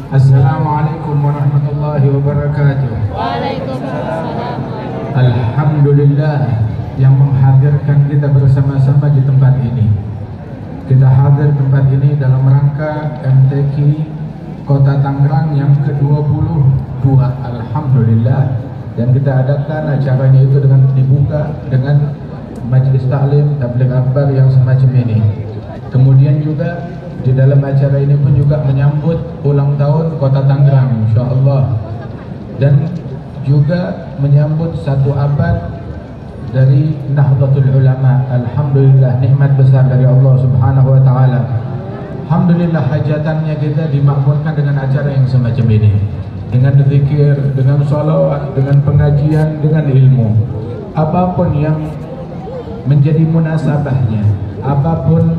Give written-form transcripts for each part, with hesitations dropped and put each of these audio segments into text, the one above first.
Assalamualaikum warahmatullahi wabarakatuh. Waalaikumsalam. Alhamdulillah yang menghadirkan kita bersama-sama di tempat ini. Kita hadir tempat ini dalam rangka MTQ Kota Tangerang yang ke-22. Alhamdulillah. Dan kita adakan acaranya itu dengan dibuka dengan majlis taklim tabligh akbar yang semacam ini. Kemudian juga di dalam acara ini pun juga menyambut ulang tahun Kota Tangerang, insyaallah, dan juga menyambut 1 abad dari Nahdlatul Ulama. Alhamdulillah, nikmat besar dari Allah Subhanahu wa taala. Alhamdulillah, hajatannya kita dimakmurkan dengan acara yang semacam ini, dengan zikir, dengan sholawat, dengan pengajian, dengan ilmu. Apapun yang menjadi munasabahnya, apapun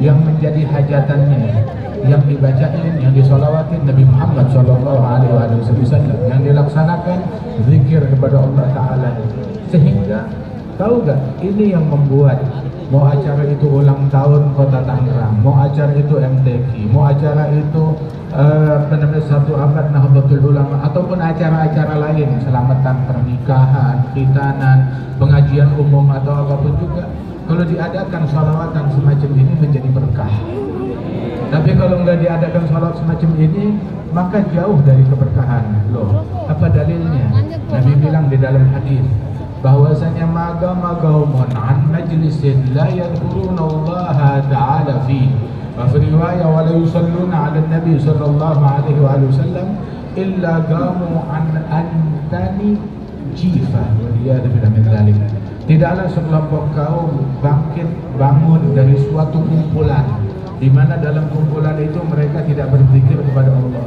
yang menjadi hajatannya, yang dibacain, yang disolawatin Nabi Muhammad SAW, yang dilaksanakan zikir kepada Allah Ta'ala. Sehingga tahu gak, ini yang membuat mau acara itu ulang tahun Kota Tangerang, mau acara itu MTQ, mau acara itu 1 abad Nahdlatul Ulama, ataupun acara-acara lain, selamatan pernikahan, khitanan, pengajian umum atau apapun juga, kalau diadakan sholawatan semacam ini menjadi berkah. Tapi kalau nggak diadakan sholawat semacam ini, maka jauh dari keberkahan. Loh, apa dalilnya? Nabi bilang di dalam hadis bahwasanya magaumun an majlisin la yadhkuruna Allah Ta'ala fi wa fi riwayah wa la yusalluna 'ala Nabi sallallahu alaihi wasallam illa gamu an antani jifa wa riyad min dzalik. Tidaklah sekelompok kaum bangkit bangun dari suatu kumpulan di mana dalam kumpulan itu mereka tidak berzikir kepada Allah.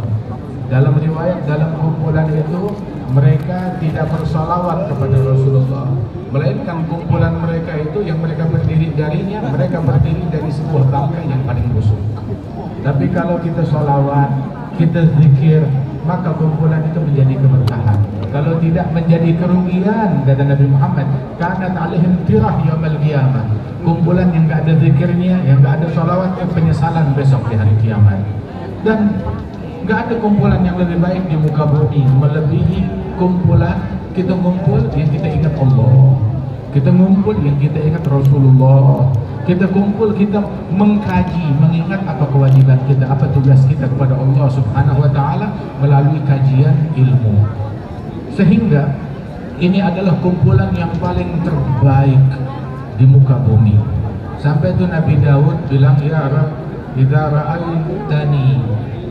Dalam riwayat, dalam kumpulan itu mereka tidak bersalawat kepada Rasulullah, melainkan kumpulan mereka itu yang mereka berdiri darinya, mereka berdiri dari sebuah bangkai yang paling busuk. Tapi kalau kita salawat, kita zikir, maka kumpulan itu menjadi keberkahan. Kalau tidak menjadi kerugian, kata Nabi Muhammad, kanat alaihim tirah yaumil qiyamah. Kumpulan yang enggak ada zikirnya, yang enggak ada salawat, penyesalan besok di hari kiamat. Dan enggak ada kumpulan yang lebih baik di muka bumi melebihi kumpulan kita ngumpul yang kita ingat Allah, kita ngumpul yang kita ingat Rasulullah, kita kumpul, kita mengkaji, mengingat apa kewajiban kita, apa tugas kita kepada Allah Subhanahu wa taala melalui kajian ilmu. Sehingga ini adalah kumpulan yang paling terbaik di muka bumi. Sampai itu Nabi Daud bilang, ya Rabb, idza ra'aitani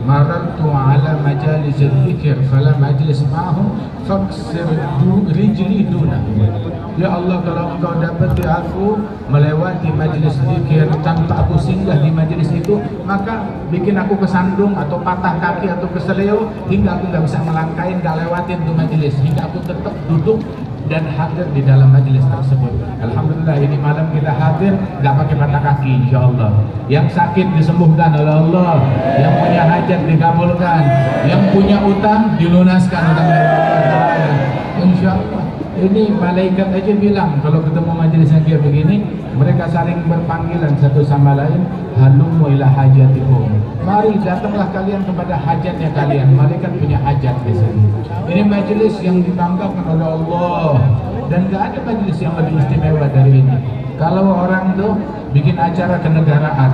marartu ala majalis dzikir fala majlis ma'hum faksir rijli duna. Ya Allah, kalau engkau dapati aku melewati majelis zikir tanpa aku singgah di majelis itu, maka bikin aku kesandung atau patah kaki atau keseleo hingga aku nggak bisa melangkain, nggak lewatin tuh majelis, hingga aku tetap duduk dan hadir di dalam majelis tersebut. Alhamdulillah, ini malam kita hadir nggak pakai patah kaki, insyaallah. Yang sakit disembuhkan oleh Allah, yang punya hajat dikabulkan, yang punya utang dilunaskan oleh Allah, insyaallah. Ini malaikat aja bilang kalau ketemu majelis yang kayak begini, mereka saling berpanggilan satu sama lain, halummu ila hajatikum. Mari datanglah kalian kepada hajatnya kalian. Malaikat punya hajat di sini. Ini majelis yang dibanggakan oleh Allah, dan gak ada majelis yang lebih istimewa dari ini. Kalau orang tuh bikin acara kenegaraan,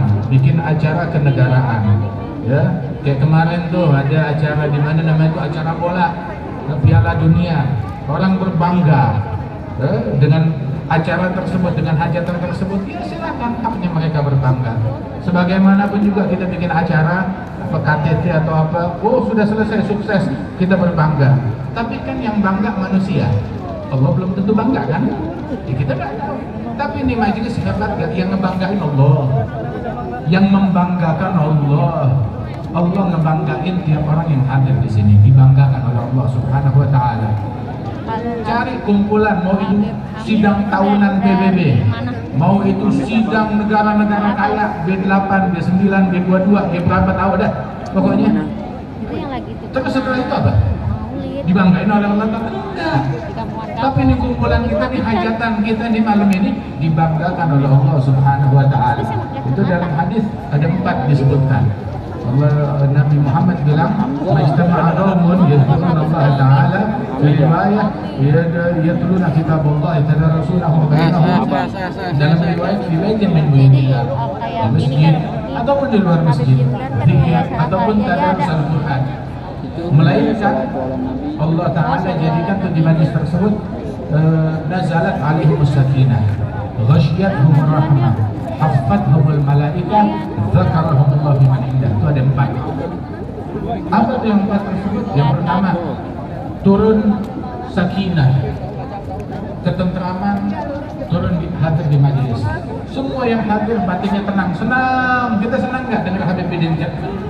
ya, kayak kemarin tuh ada acara di mana namanya itu acara bola, Piala Dunia. Orang berbangga dengan acara tersebut, dengan hajatan tersebut, ya silakan, haknya mereka berbangga. Sebagaimanapun juga kita bikin acara apa KTT atau apa, oh sudah selesai, sukses, kita berbangga. Tapi kan yang bangga manusia, Allah belum tentu bangga kan? Ya, kita nggak tahu. Tapi ini majelis hebat gak? Yang ngebanggain Allah, yang membanggakan Allah. Allah ngebanggain tiap orang yang hadir di sini, dibanggakan oleh Allah Subhanahu wa taala. Cari kumpulan, mau itu sidang tahunan PBB, mau itu sidang negara-negara kaya, B8, B9, B22, B berapa tahu dah pokoknya. Tapi setelah itu apa? Dibanggain oleh Allah? Enggak. Tapi ini kumpulan kita, di hajatan kita di malam ini dibanggakan oleh Allah Subhanahu wa taala. Itu dalam hadis ada 4 disebutkan. Allah, Nabi Muhammad bilang, "Majtama'a qaumun yadhkuruna Allah Ta'ala fi riwayah yatluna kitabullah tadarrasunahu bainahum." Dalam riwayat min buyutillah, di masjid ataupun di luar masjid, zikir ataupun tadarus Al-Qur'an. Melainkan Allah Ta'ala jadikan tuh di majlis tersebut nazalat alaihimus sakinah, ghasyiyatuhumur rahmah, haffathumul malaikah, dzakarahumullah fi man indah. Itu ada 4. Apa tuh yang 4 tersebut? Yang pertama, turun sakinah, ketentraman, turun hadir di majelis. Semua yang hadir batinnya tenang, senang. Kita senang nggak dengar Habib Bidin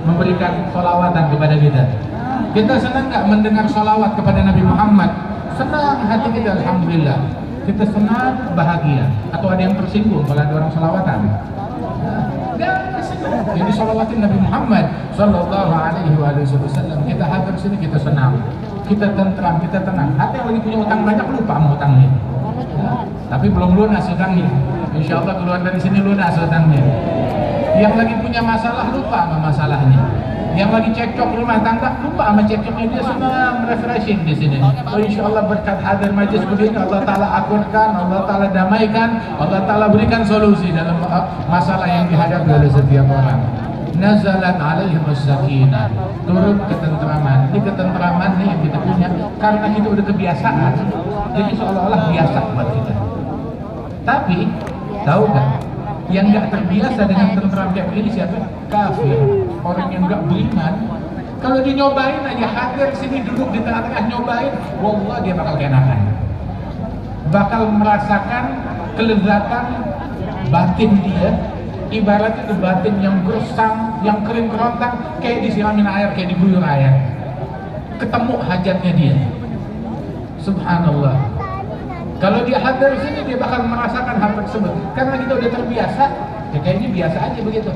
memberikan sholawatan kepada kita? Kita senang nggak mendengar sholawat kepada Nabi Muhammad? Senang hati kita, alhamdulillah. Kita senang, bahagia. Atau ada yang tersinggung kalau ada orang sholawatan? Jadi sholawatin Nabi Muhammad Sallallahu Alaihi Wasallam. Kita hadir sini, kita senang, kita tentram, kita tenang. Hati yang lagi punya utang banyak lupa sama utangnya. Tapi belum lunas utangnya. Insya Allah keluar dari sini lunas utangnya. Yang lagi punya masalah lupa sama masalahnya. Yang lagi cekcok rumah tangga lupa sama cekcoknya, dia senang refreshing di sini. Oh, insya Allah berkat hadir majlis begini Allah Ta'ala akurkan, Allah Ta'ala damaikan, Allah Ta'ala berikan solusi dalam masalah yang dihadapi oleh setiap orang. Nazalat alaihimus sakinah, turun ketentraman. Ini ketentraman nih yang kita punya karena kita udah kebiasaan, jadi seolah-olah biasa buat kita. Tapi tahu nggak, yang nggak terbiasa dengan tentram kayak begini siapa? Kafir, orang yang nggak beriman. Kalau dinyobain aja, hadir sini duduk di tengah-tengah nyobain, wallah dia bakal keenakan, bakal merasakan kelezatan batin dia. Ibaratnya itu batin yang gersang, yang kering kerontang, kayak disiramin air, kayak diguyur air. Ketemu hajatnya dia. Subhanallah. Kalau dia hadir sini, dia bakal merasakan hal tersebut. Karena kita udah terbiasa, ya kayaknya biasa aja begitu.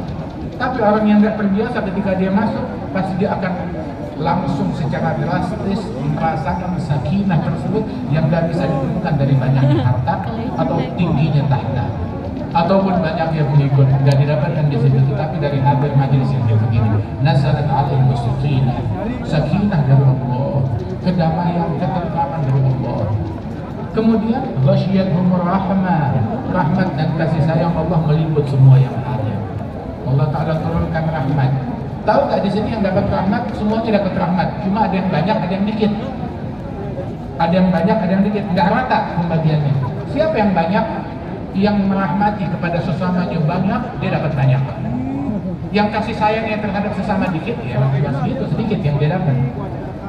Tapi orang yang nggak terbiasa, ketika dia masuk, pasti dia akan langsung secara drastis merasakan sakinah tersebut yang nggak bisa ditemukan dari banyaknya harta atau tingginya tahta ataupun banyak yang pengikut, nggak didapatkan di situ, tapi dari hadir majelis yang dia begini. Nazalat alaihimus sakinah, sakinah dari Allah, kedamaian, ketentraman dari Allah. Kemudian ghasyiyatuhumur rahmah, rahmat dan kasih sayang Allah meliput semua yang hadir. Allah Ta'ala turunkan rahmat. Tahu nggak di sini yang dapat rahmat, semuanya dapat rahmat. Cuma ada yang banyak, ada yang dikit. Ada yang banyak, ada yang dikit. Nggak rata pembagiannya. Siapa yang banyak? Yang merahmati kepada sesamanya banyak, dia dapat banyak. Yang kasih sayangnya terhadap sesama dikit, ya segitu, sedikit yang dia dapat.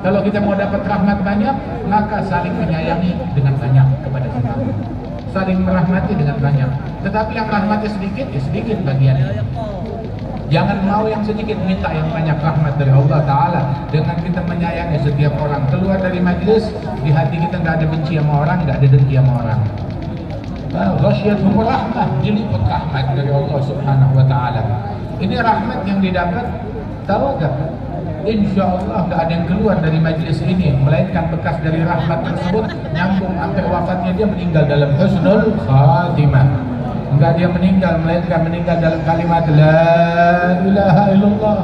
Kalau kita mau dapat rahmat banyak, maka saling menyayangi dengan banyak kepada sesama, saling merahmati dengan banyak. Tetapi yang rahmatnya sedikit, ya sedikit bagiannya. Jangan mau yang sedikit, minta yang banyak rahmat dari Allah Ta'ala. Dengan kita menyayangi setiap orang. Keluar dari majlis, di hati kita nggak ada benci sama orang, nggak ada dengki sama orang. Ghasyiyatuhumur rahmah, diliput rahmat dari Allah Subhanahu wa Ta'ala. Ini rahmat yang didapat, tahu gak? Insya Allah gak ada yang keluar dari majlis ini melainkan bekas dari rahmat tersebut nyambung sampai wafatnya, dia meninggal dalam husnul khatimah. Enggak dia meninggal melainkan meninggal dalam kalimat la ilaha illallah,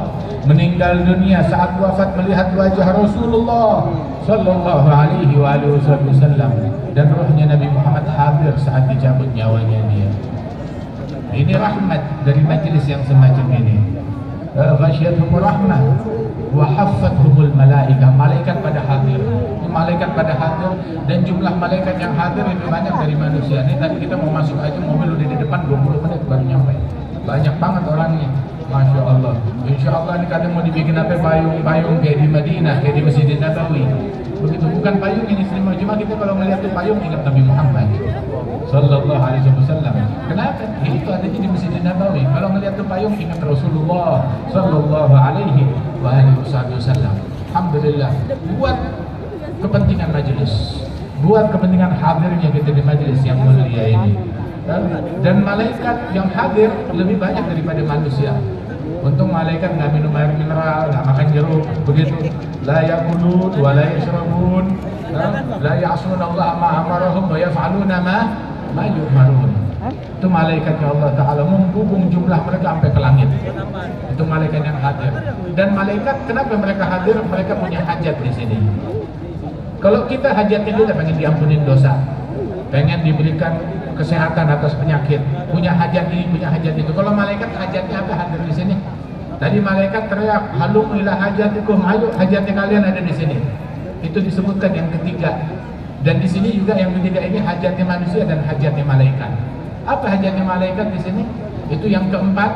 meninggal dunia saat wafat melihat wajah Rasulullah Sallallahu Alaihi Wasallam, dan rohnya Nabi Muhammad hadir saat dicabut nyawanya dia. Ini rahmat dari majlis yang semacam ini. Ghasyiyatuhumur rahmah wa haffathumul malaikah, malaikat pada hadir. Malaikat pada hadir, dan jumlah malaikat yang hadir lebih banyak dari manusia. Ini tadi kita mau masuk aja, mobil udah di depan 20 menit baru nyampe. Banyak banget orangnya. Masya Allah. Insya Allah ini kadang mau dibikin apa, payung kayak di Madinah, kayak di Masjidin Nabawi. Begitu, bukan payung ini istimewa, cuma kita kalau melihat tuh payung ingat Nabi Muhammad Sallallahu Alaihi Wasallam. Kenapa? Itu adanya di Masjidin Nabawi. Kalau melihat tuh payung ingat Rasulullah Sallallahu Alaihi Wasallam. Alhamdulillah. Buat kepentingan majelis, buat kepentingan hadirnya kita di majelis yang mulia ini. Dan malaikat yang hadir lebih banyak daripada manusia. Untung malaikat nggak minum air mineral, nggak makan jeruk, begitu. La yaqulun wa la yashrabun, la ya'sun Allah ma amarahum wa yaf'aluna ma yu'marun. Itu malaikatnya Allah Ta'ala menghubung jumlah mereka sampai ke langit. Itu malaikat yang hadir. Dan malaikat kenapa mereka hadir? Mereka punya hajat di sini. Kalau kita hajatnya kita pengen diampunin dosa, pengen diberikan kesehatan atas penyakit, punya hajat ini, punya hajat itu. Kalau malaikat hajatnya apa hadir di sini? Tadi malaikat teriak, halum ila hajatikum, ayo hajatnya kalian ada di sini. Itu disebutkan yang ketiga. Dan di sini juga yang ketiga ini hajatnya manusia dan hajatnya malaikat. Apa hajatnya malaikat di sini? Itu yang keempat,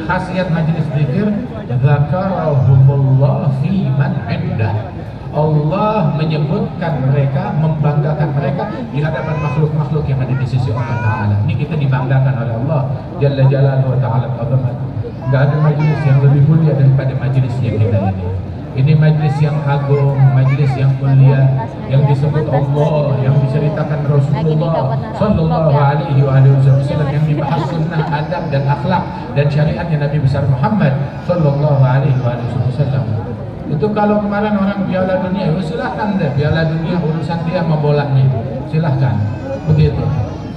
khasiat majelis zikir, dzakarahumullah fi man indah. Allah menyebutkan mereka, membanggakan mereka di hadapan makhluk-makhluk yang ada di sisi Allah Ta'ala. Ini kita dibanggakan oleh Allah Jalla Jalaluhu wa Ta'ala Azamah. Gak ada majelis yang lebih mulia daripada majelis yang kita ini. Ini majelis yang agung, majelis yang mulia, yang disebut Allah, yang diceritakan Rasulullah Sallallahu Alaihi Wasallam, yang dibahas sunnah, adab dan akhlak dan syariatnya Nabi besar Muhammad Sallallahu Alaihi Wasallam. Itu kalau kemarin orang Piala Dunia, silahkan deh, Piala Dunia urusan dia sama bolanya, silahkan, begitu.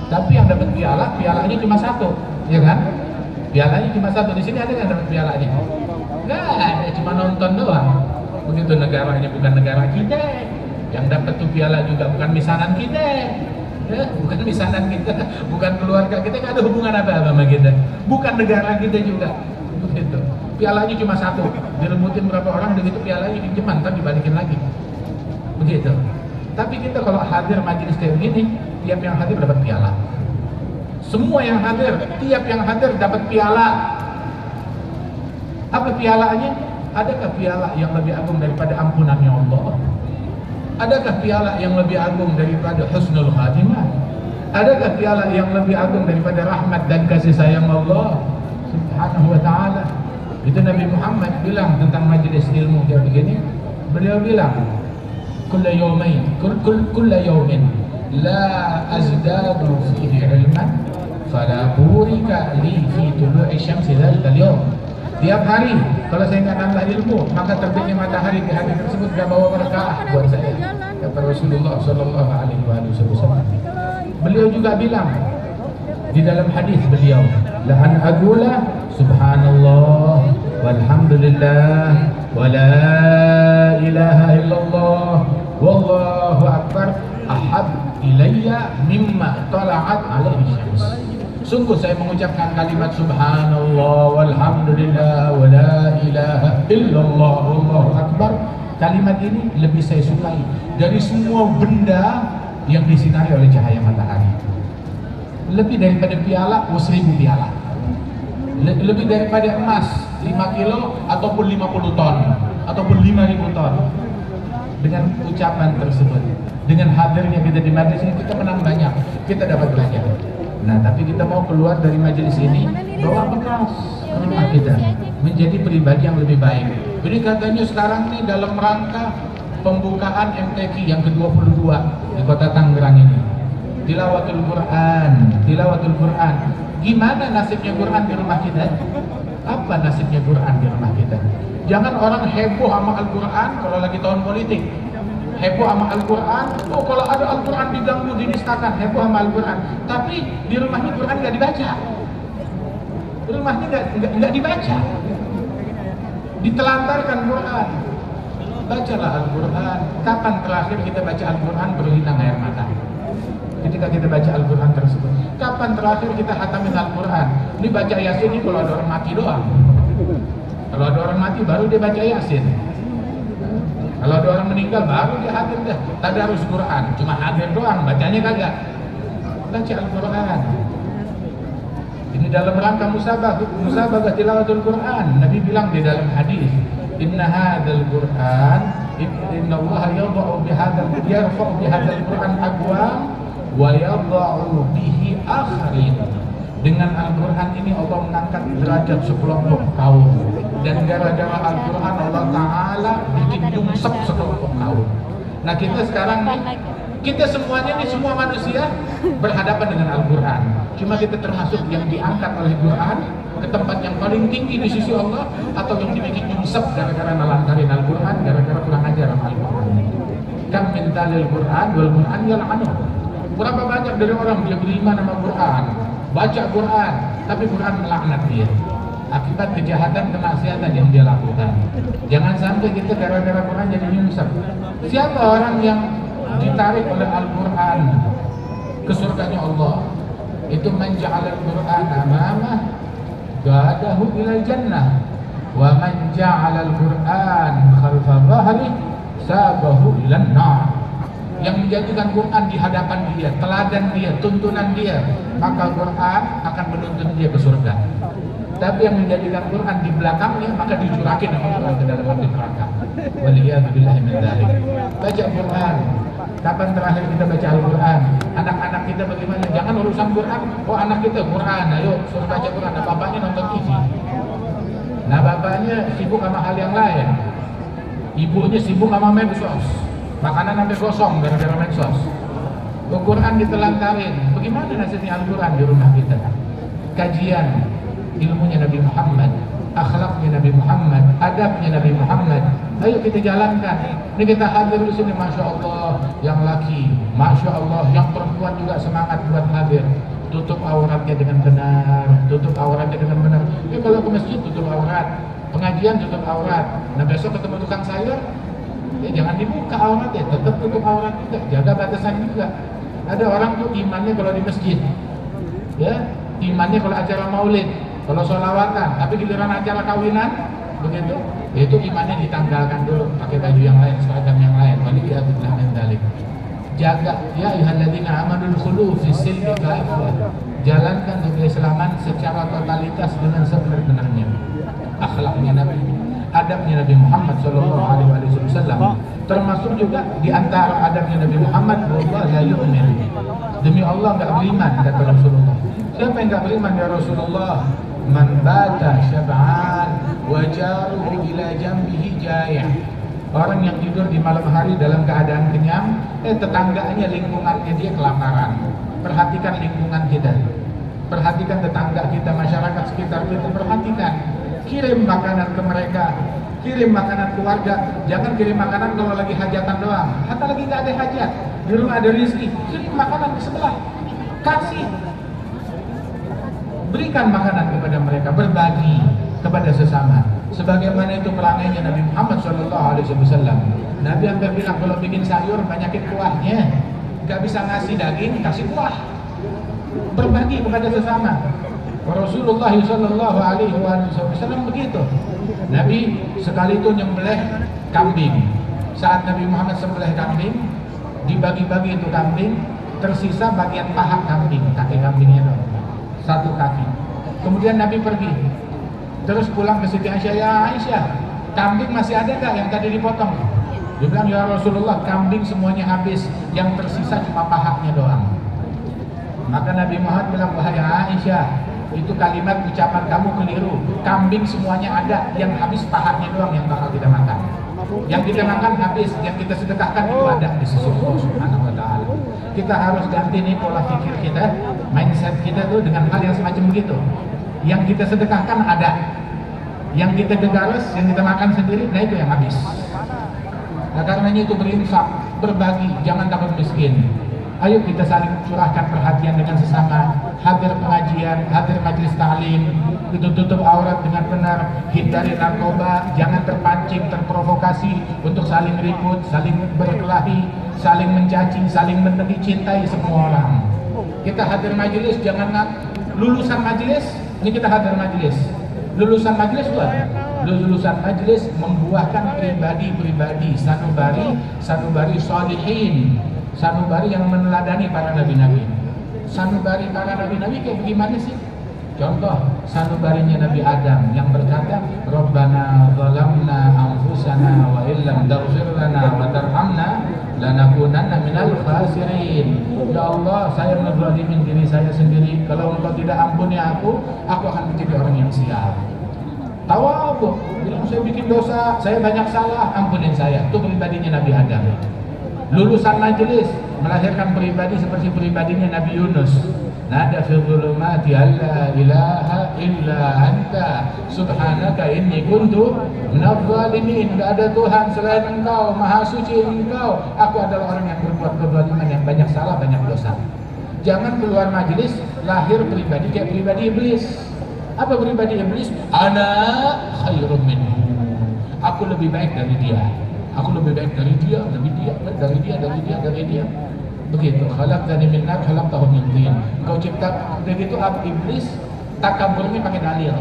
Tapi yang dapat pialanya cuma satu, ya kan? Pialanya cuma satu. Di sini ada yang dapat pialanya? Nggak ada, cuma nonton doang. Begitu negaranya bukan negara kita, yang dapat tuh piala juga bukan misanan kita, ya, bukan misanan kita, bukan keluarga kita, nggak ada hubungan apa-apa sama kita, bukan negara kita juga, begitu. Pialanya cuma satu, direbutin berapa orang, begitu pialanya pinjeman, ntar dibalikin lagi, begitu. Tapi kita kalau hadir majelis kayak gini, tiap yang hadir dapat piala. Semua yang hadir, tiap yang hadir dapat piala. Apa pialanya? Adakah piala yang lebih agung daripada ampunannya Allah? Adakah piala yang lebih agung daripada husnul khatimah? Adakah piala yang lebih agung daripada rahmat dan kasih sayang Allah Subhanahu wa Ta'ala? Itu Nabi Muhammad bilang tentang majelis ilmu kayak begini. Beliau bilang, kulla yawmin la azdadu fihi ilman fala burika li fi tulu'i syamsi dzalikal yawm. Tiap hari kalau saya nggak nambah ilmu, maka terbitnya matahari di hari tersebut gak bawa berkah buat saya, kata Rasulullah Sallallahu Alaihi Wasallam. Beliau juga bilang di dalam hadis beliau, la an aqula subhanallah walhamdulillah wa la ilaha illallah wallahu akbar ahab ilayya mimma tala'at alaihi syams. Sungguh saya mengucapkan kalimat subhanallah walhamdulillah wa la ilaha illallah wallahu akbar. Kalimat ini lebih saya sukai dari semua benda yang disinari oleh cahaya matahari. Lebih daripada piala, 1000 piala. Lebih daripada emas 5 kilo ataupun 50 ton ataupun 5000 ton. Dengan ucapan tersebut, dengan hadirnya kita di majelis ini, kita menang banyak, kita dapat belajar. Nah, tapi kita mau keluar dari majelis ini bawa bekas ke rumah kita, menjadi pribadi yang lebih baik. Jadi katanya sekarang nih dalam rangka pembukaan MTQ yang ke-22 di Kota Tangerang ini, tilawatul Quran. Gimana nasibnya Quran di rumah kita? Apa nasibnya Quran di rumah kita? Jangan orang heboh sama Al-Quran kalau lagi tahun politik, heboh sama Al-Quran. Oh, kalau ada Al-Quran diganggu, dinistakan, heboh sama Al-Quran. Tapi di rumahnya Quran nggak dibaca. Di rumahnya nggak dibaca. Ditelantarkan Quran. Bacalah Al-Quran. Kapan terakhir kita baca Al-Quran berlinang air mata? Ketika kita baca Al-Quran tersebut. Kapan terakhir kita hatamin Al-Quran? Ini baca Yasin ini kalau ada orang mati doang. Kalau ada orang mati baru dia baca Yasin. Kalau ada orang meninggal baru dia hadir dah. Tadarus Quran, cuma hadir doang, bacanya kagak. Baca Al-Quran. Ini dalam rangka musabaqah tilawatul Quran. Nabi bilang di dalam hadis, inna hadzal Quran, inna Allah yarfa'u bihadzal Quran aqwam wa yadha'u bihi akharin. Dengan Al-Quran ini Allah mengangkat derajat sekelompok kaum, dan gara-gara Al-Quran Allah Ta'ala bikin nyungsep sekelompok kaum. Nah, kita sekarang nih, kita semuanya nih, semua manusia berhadapan dengan Al-Quran. Cuma kita termasuk yang diangkat oleh Quran ke tempat yang paling tinggi di sisi Allah, atau yang dibikin nyungsep gara-gara nalantarin Al-Quran, gara-gara kurang ajar sama Al-Quran. Kam min talil Quran wal Quran yal'anuh. Berapa banyak dari orang dia beriman sama Quran, baca Quran, tapi Quran melaknat dia. Akibat kejahatan, kemaksiatan yang dia lakukan. Jangan sampai kita gara-gara Quran jadi nyungsep. Siapa orang yang ditarik oleh Al-Quran ke surganya Allah? Itu man ja'ala al-Quran amamah gadahu ilal jannah, wa man ja'ala al-Quran khalfa dhahri sabahu ilan nar. Yang menjadikan Quran di hadapan dia, teladan dia, tuntunan dia, maka Quran akan menuntun dia ke surga. Tapi yang menjadikan Quran di belakangnya, maka dicurakin sama Quran ke dalam api neraka. Waliyadzubillahi min dzalik. Baca Quran. Kapan terakhir kita baca Al-Quran? Anak-anak kita bagaimana? Jangan urusan Quran. Oh, anak kita Quran, ayo suruh baca Quran. Nah, bapaknya nonton TV. Nah, bapaknya sibuk sama hal yang lain. Ibunya sibuk sama medsos. Makanan sampai gosong gara-gara medsos. Quran ditelantarin. Bagaimana nasibnya Al-Quran di rumah kita? Kajian ilmunya Nabi Muhammad, akhlaknya Nabi Muhammad, adabnya Nabi Muhammad. Ayo kita jalankan. Ini kita hadir di sini, masya Allah, yang laki, masya Allah, yang perempuan juga semangat buat hadir. Tutup auratnya dengan benar, tutup auratnya dengan benar. Ini kalau ke masjid tutup aurat, pengajian tutup aurat. Nah besok ketemu tukang sayur, ya jangan dibuka auratnya, tetap tutup aurat juga, jaga batasan juga. Ada orang tuh imannya kalau di masjid, ya imannya kalau acara maulid, kalau sholawatan, tapi giliran acara kawinan, begitu, itu imannya ditanggalkan dulu, pakai baju yang lain, seragam yang lain. Waliyadzubillah min dzalik. Jaga, ya ayyuhalladzina amanu khulu fi silmi kafah. Jalankan keislaman secara totalitas dengan sebenar-benarnya. Akhlaknya Nabi, adabnya Nabi Muhammad sallallahu alaihi wasallam. Termasuk juga di antara adabnya Nabi Muhammad, wallahu la yu'min. Demi Allah enggak beriman, kata Rasulullah. Siapa yang enggak beriman ya Rasulullah? Man bata syab'an wa jaruhu ila jambihi jaya'. Orang yang tidur di malam hari dalam keadaan kenyang, tetangganya, lingkungannya dia kelaparan. Perhatikan lingkungan kita, perhatikan tetangga kita, masyarakat sekitar kita, perhatikan. Kirim makanan ke mereka, kirim makanan keluarga. Jangan kirim makanan kalau lagi hajatan doang. Atau lagi nggak ada hajat, di rumah ada rezeki, kirim makanan ke sebelah, kasih. Berikan makanan kepada mereka, berbagi kepada sesama. Sebagaimana itu pelangainya Nabi Muhammad SAW. Nabi hampir bilang kalau bikin sayur banyakin kuahnya, nggak bisa ngasih daging, kasih kuah. Berbagi kepada sesama. Rasulullah SAW begitu. Nabi sekali itu nyembelih kambing. Saat Nabi Muhammad sembelih kambing, dibagi-bagi itu kambing, tersisa bagian paha kambing, kaki kambingnya dong. Satu kaki. Kemudian Nabi pergi, terus pulang ke Siti Aisyah. Ya Aisyah, kambing masih ada nggak yang tadi dipotong? Dia bilang, ya Rasulullah, kambing semuanya habis, yang tersisa cuma pahanya doang. Maka Nabi Muhammad bilang, wahai Aisyah, itu kalimat ucapan kamu keliru. Kambing semuanya ada, yang habis pahanya doang yang bakal kita makan. Yang kita makan habis, yang kita sedekahkan itu ada di sisi Allah Subhanahu wa Ta'ala. Kita harus ganti nih pola pikir kita, mindset kita tuh dengan hal yang semacam begitu. Yang kita sedekahkan ada, yang kita gegares, yang kita makan sendiri, nah itu yang habis. Nah karenanya itu berinfak, berbagi, jangan takut miskin. Ayo kita saling curahkan perhatian dengan sesama, hadir pengajian, hadir majelis ta'lim, itu tutup aurat dengan benar, hindari narkoba, jangan terpancing, terprovokasi untuk saling ribut, saling berkelahi, saling mencaci, saling mencintai semua orang. Kita hadir majelis, jangan lulusan majelis, ini kita hadir majelis. Lulusan majelis buat lulusan majelis membuahkan pribadi-pribadi sanubari sholihin, sanubari yang meneladani para nabi-nabi. Sanubari para nabi-nabi kayak bagaimana sih? Contoh, sanubarinya Nabi Adam yang berkata, Rabbana zalamna anfusana wa illam taghfir lana wa tarhamna lanakunanna minal khasirin. Ya Allah, saya menzalimin diri saya sendiri. Kalau Engkau tidak ampuni aku akan menjadi orang yang sial. Tawadhu, bilang saya bikin dosa, saya banyak salah, ampunin saya. Itu pribadinya Nabi Adam. Lulusan majelis melahirkan pribadi seperti pribadinya Nabi Yunus. nada fi dhulumati alla ilaha illa anta subhanaka inni kuntu minadh dhalimin. Tidak ada Tuhan selain Engkau, Maha Suci Engkau, aku adalah orang yang berbuat kezaliman, yang banyak salah, banyak dosa. Jangan keluar majelis lahir pribadi kayak pribadi iblis. Apa pribadi iblis? Ana khairum minhu. Aku lebih baik dari dia. Aku lebih baik dari dia, dari dia. Begitu. Khalaqtani min nar, khalaqtahu min tin. Kau cipta. Begitu iblis takaburnya pakai dalil.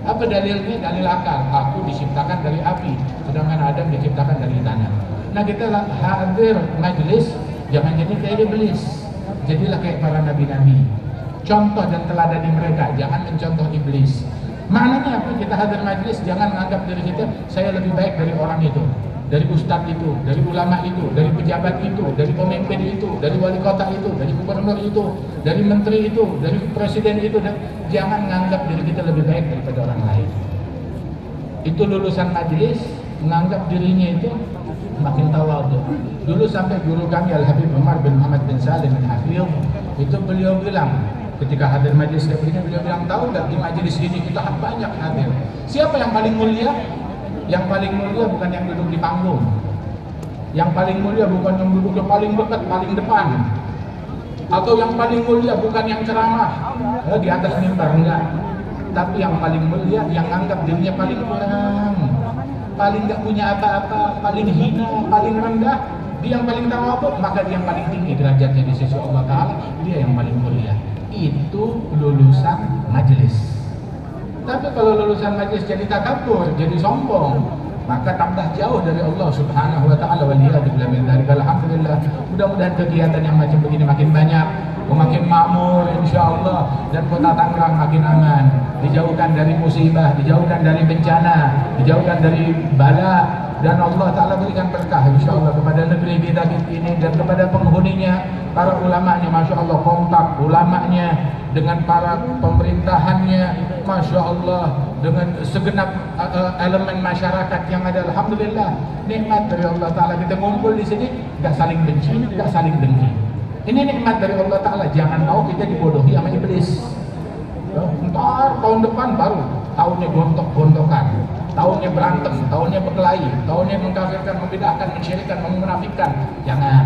Apa dalilnya? Dalil akal. Aku diciptakan dari api, sedangkan Adam diciptakan dari tanah. Nah, kita hadir majelis jangan jadi kayak iblis. Jadilah kayak para nabi-nabi. Contoh dan teladani mereka, jangan mencontoh iblis. Maknanya apa? Kita hadir majelis jangan menganggap diri kita saya lebih baik dari orang itu, dari ustadz itu, dari ulama itu, dari pejabat itu, dari pemimpin itu, dari wali kota itu, dari gubernur itu, dari menteri itu, dari presiden itu. Dan jangan menganggap diri kita lebih baik daripada orang lain. Itu lulusan majelis menganggap dirinya itu makin tawadhu. Dulu sampai guru kami Al-Habib Umar bin Muhammad bin Salim bin Hafidh itu beliau bilang ketika hadir majelis kayak begini, beliau bilang, tahu nggak di majelis ini kita banyak hadir. Siapa yang paling mulia? Yang paling mulia bukan yang duduk di panggung. Yang paling mulia bukan yang duduk yang paling dekat, paling depan. Atau yang paling mulia bukan yang ceramah di atas mimbar, enggak. Tapi yang paling mulia yang anggap dirinya paling kurang, paling nggak punya apa-apa, paling hina, paling rendah. Dia yang paling tawadhu, maka dia yang paling tinggi derajatnya di sisi Allah Ta'ala. Dia yang paling mulia. Itu lulusan majelis. Tapi kalau lulusan majelis jadi takabur, jadi sombong, maka tambah jauh dari Allah Subhanahu wa Ta'ala. Waliyadzubillah min dzalik. Alhamdulillah, mudah-mudahan kegiatan yang macam begini makin banyak, makin makmur insyaallah, dan kota Tangerang makin aman, dijauhkan dari musibah, dijauhkan dari bencana, dijauhkan dari bala, dan Allah Ta'ala berikan berkah insyaallah kepada negeri kita ini dan kepada penghuninya, para ulamanya, Masya Allah kompak ulamanya dengan para pemerintahannya, Masya Allah, dengan segenap elemen masyarakat yang ada. Alhamdulillah, nikmat dari Allah Ta'ala kita ngumpul di sini, gak saling benci, gak saling dengki. Ini nikmat dari Allah Ta'ala. Jangan mau kita dibodohi sama iblis. Ntar tahun depan baru tahunnya gontok-gontokan, tahunnya berantem, tahunnya berkelahi, tahunnya mengkafirkan, membid'ahkan, mensyirikkan, memunafikkan. Jangan.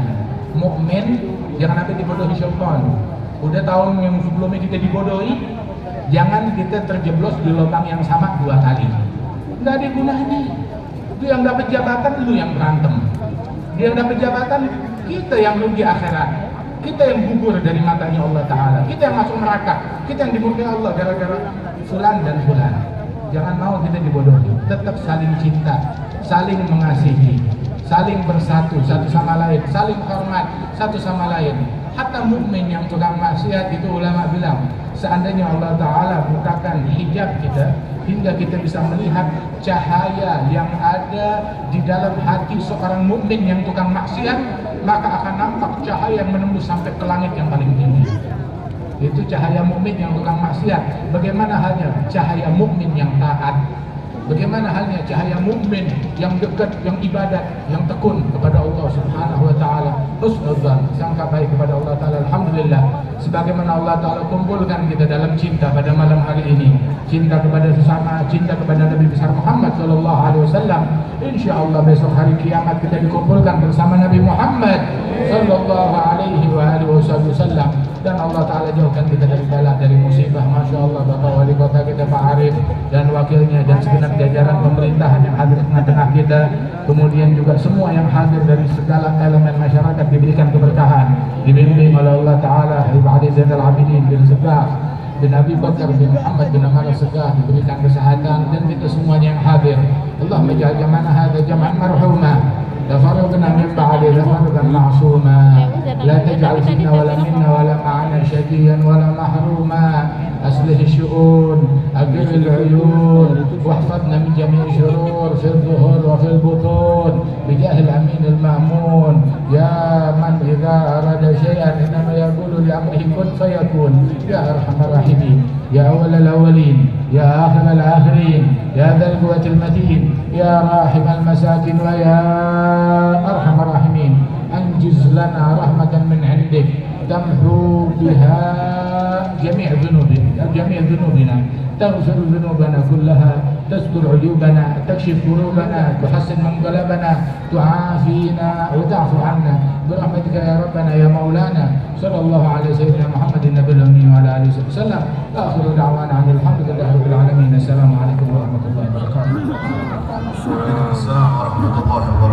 Mukmin jangan sampai dibodohi syaitan. Udah tahun yang sebelumnya kita dibodohi, jangan kita terjeblos di lubang yang sama 2 kali. Nggak ada gunanya. Itu yang dapat jabatan, lu yang berantem. Dia yang dapat jabatan, kita yang rugi akhirat. Kita yang gugur dari matanya Allah Ta'ala. Kita yang masuk neraka. Kita yang dimurkai Allah gara-gara fulan dan fulan. Jangan mau kita dibodohi. Tetap saling cinta, saling mengasihi, saling bersatu satu sama lain, saling hormat satu sama lain. Hatta mukmin yang tukang maksiat itu ulama bilang, seandainya Allah Ta'ala bukakan hijab kita hingga kita bisa melihat cahaya yang ada di dalam hati seorang mukmin yang tukang maksiat, maka akan nampak cahaya yang menembus sampai ke langit yang paling tinggi. Itu cahaya mukmin yang tukang maksiat. Bagaimana halnya cahaya mukmin yang taat? Bagaimana halnya cahaya mukmin yang dekat, yang ibadat, yang tekun kepada Allah Subhanahu wa Ta'ala? Husnudzan, sangka baik kepada Allah Ta'ala. Alhamdulillah, sebagaimana Allah Ta'ala kumpulkan kita dalam cinta pada malam hari ini, cinta kepada sesama, cinta kepada Nabi besar Muhammad sallallahu alaihi wasallam. Insyaallah besok hari kiamat kita dikumpulkan bersama Nabi Muhammad sallallahu alaihi wasallam. Dan Allah Ta'ala jauhkan kita dari bala, dari musibah. Masya Allah, Bapak Wali Kota kita Pak Arif dan wakilnya dan segenap jajaran pemerintahan yang hadir di tengah-tengah kita, kemudian juga semua yang hadir dari segala elemen masyarakat diberikan keberkahan, dibimbing oleh Allah Ta'ala. Habib Ali Zainal Abidin bin Segaf bin Abi Bakar bin Muhammad bin Amal Segaf diberikan kesehatan, dan kita semuanya yang hadir. Allahumma ja'al jama'ana hadza jam'an marhuma, تفرقنا من بعد تفرقا معصوما، لا تجعل فينا ولا منا ولا معنا شقيا ولا محروما. أصلح الشؤون، أقر العيون، واحفظنا من جميع الشرور في الظهور وفي البطون بجاه الأمين المأمون، يا من إذا أراد شيئا إنما يقول لأمره كن فيكون، يا أرحم الراحمين، يا أول الأولين، يا آخر الآخرين، يا ذا القوة المتين، يا راحم المساكين ويا أرحم الراحمين، أنجز لنا رحمة من عندك تمحو بها جميع ذنوبنا، تغفر ذنوبنا كلها، تستر عيوبنا، تكشف كروبنا، تحسن منقلبنا، تعافينا وتعفو عنا برحمتك يا ربنا يا مولانا. صلى الله على سيدنا محمد النبي الأمي وعلى آله وسلم. آخر دعوانا عن الحمد لله رب العالمين. السلام عليكم ورحمة الله وبركاته. Waalaikumsalam warahmatullahi wabarakatuh.